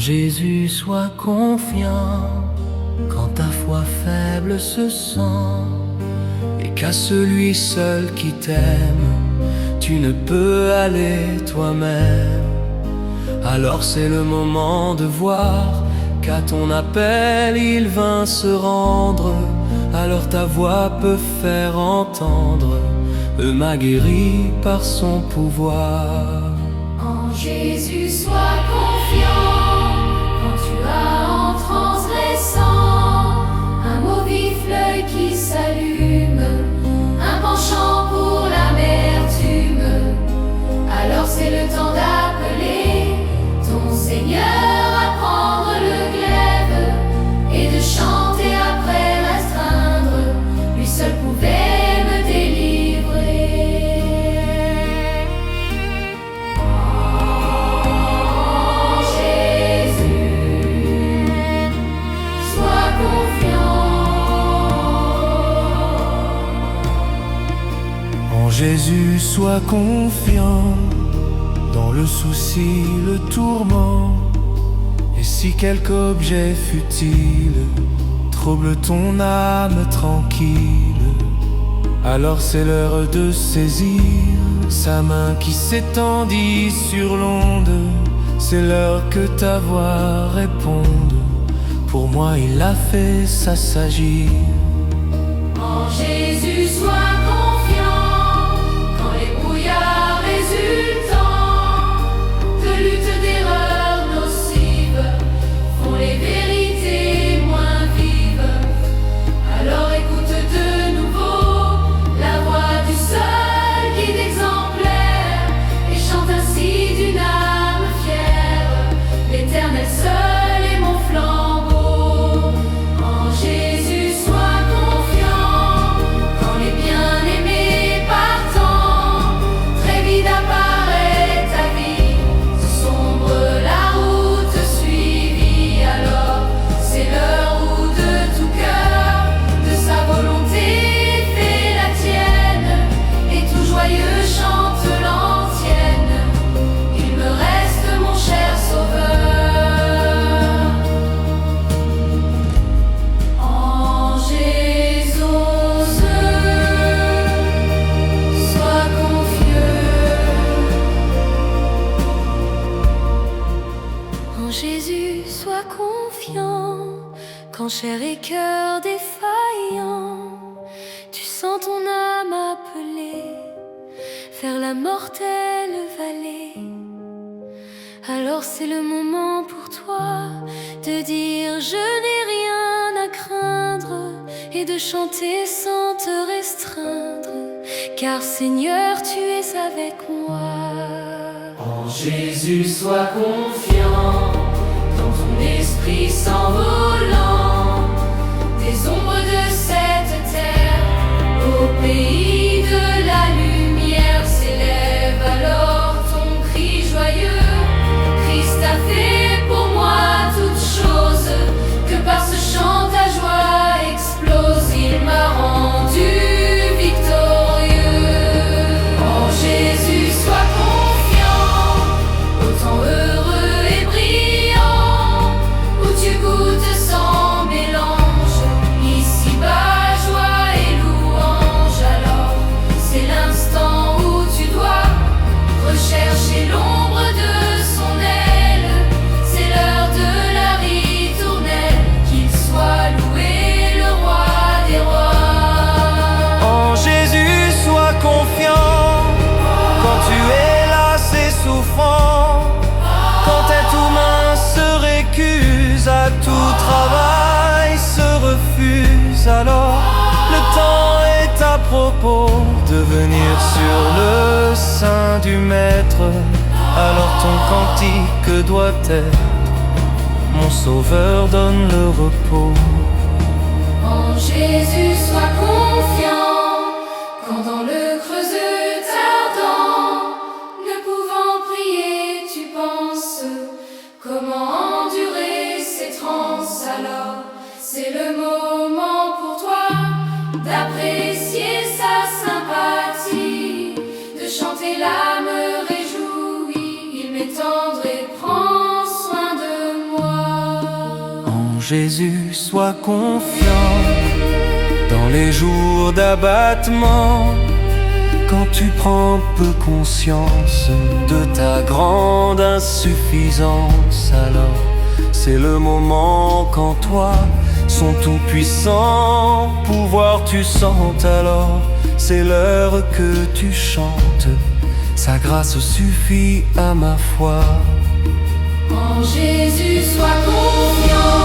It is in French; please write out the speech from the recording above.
Jésus, sois confiant quand ta foi faible se sent, et qu'à celui seul qui t'aime, tu ne peux aller toi-même. Alors c'est le moment de voir qu'à ton appel il vint se rendre. Alors ta voix peut faire entendre, m'a guéri par son pouvoir. En Jésus, sois confiant quand tu as en transgressant un mot vif, l'œil qui s'allume, un penchant pour l'amertume. Alors c'est le temps d'appeler ton Seigneur à prendre le glaive et de chanter après restreindre. Lui seul pouvait me délivrer. Jésus, sois confiant dans le souci, le tourment. Et si quelque objet futile trouble ton âme tranquille, alors c'est l'heure de saisir sa main qui s'étendit sur l'onde. C'est l'heure que ta voix réponde. Pour moi il a fait, ça s'agit. En Jésus, sois Jésus, sois confiant quand chair et cœur défaillant, tu sens ton âme appelée vers la mortelle vallée. Alors c'est le moment pour toi de dire je n'ai rien à craindre et de chanter sans te restreindre, car Seigneur tu es avec moi. En Jésus, sois confiant dans ton esprit s'envolant des ombres de cette terre au pays de la lumière. S'élève alors ton cri joyeux. Christ a fait pour moi toute chose, que par ce chant ta joie explose. Il m'a rendu victorieux. En Jésus, sois confiant, autant heureux et brillant, où tu goûtes sans mélange, ici-bas joie et louange. Alors c'est l'instant où tu dois rechercher l'ombre de son aile. C'est l'heure de la ritournelle, qu'il soit loué le roi des rois. En Jésus, sois confiant quand tu es lassé, souffrant, quand être humain se récuse, à tout travail se refuse. Alors le temps est à propos de venir sur le sein du Maître. Alors ton cantique doit être: mon Sauveur donne le repos. En Jésus, sois confiant quand dans le creux tardant, ne pouvant prier, tu penses comment endurer ces transes. Alors c'est le moment pour toi d'apprécier sa sympathie, de chanter l'âme réjouie. Il m'est tendre et prend soin de moi. Jésus, sois confiant dans les jours d'abattement. Quand tu prends peu conscience de ta grande insuffisance, alors c'est le moment qu'en toi, son tout-puissant pouvoir tu sens. Alors c'est l'heure que tu chantes, sa grâce suffit à ma foi. En Jésus, sois confiant.